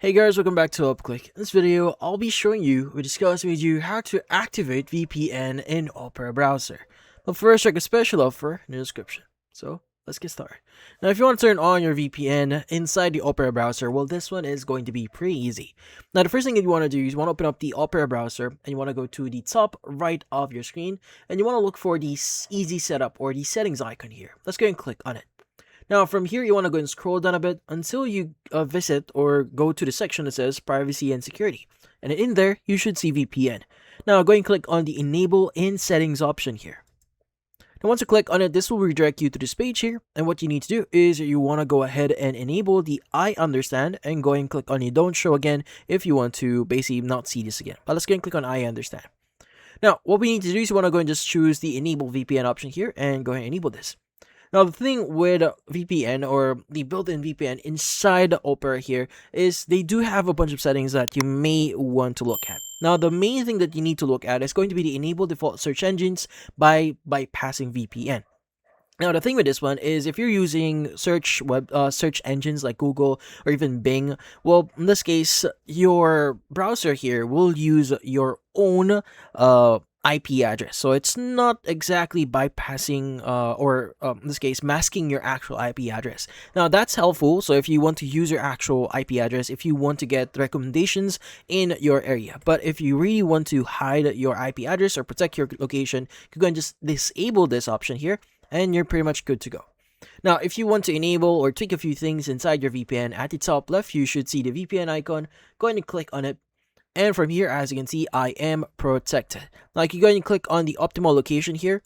Hey guys, welcome back to UpClick. In this video, I'll be showing you or discussing with you how to activate VPN in Opera browser. But first, check a special offer in the description. So, let's get started. Now, if you want to turn on your VPN inside the Opera browser, well, this one is going to be pretty easy. Now, the first thing that you want to do is you want to open up the Opera browser and you want to go to the top right of your screen and you want to look for the easy setup or the settings icon here. Let's go and click on it. Now, from here, you want to go and scroll down a bit until you visit or go to the section that says Privacy and Security. And in there, you should see VPN. Now, go and click on the Enable in Settings option here. Now, once you click on it, this will redirect you to this page here. And what you need to do is you want to go ahead and enable the I understand and go and click on the Don't Show again if you want to basically not see this again. But let's go and click on I understand. Now, what we need to do is you want to go and just choose the Enable VPN option here and go ahead and enable this. Now, the thing with VPN or the built-in VPN inside Opera here is they do have a bunch of settings that you may want to look at. Now, the main thing that you need to look at is going to be the enable default search engines by bypassing VPN. Now, the thing with this one is if you're using search engines like Google or even Bing, well, in this case, your browser here will use your own IP address. So it's not exactly bypassing or in this case, masking your actual IP address. Now, that's helpful. So if you want to use your actual IP address, if you want to get recommendations in your area, but if you really want to hide your IP address or protect your location, you can go and just disable this option here and you're pretty much good to go. Now, if you want to enable or tweak a few things inside your VPN, at the top left, you should see the VPN icon. Go ahead and click on it. And from here, as you can see, I am protected. Now, you go ahead and click on the optimal location here,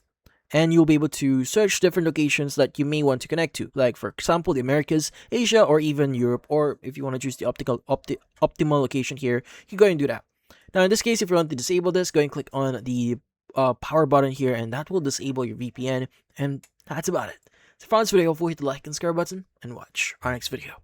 and you'll be able to search different locations that you may want to connect to. Like, for example, the Americas, Asia, or even Europe. Or if you want to choose the optimal location here, you can go ahead and do that. Now, in this case, if you want to disable this, go ahead and click on the power button here, and that will disable your VPN. And that's about it. So, if you found this video helpful, hit the like and subscribe button, and watch our next video.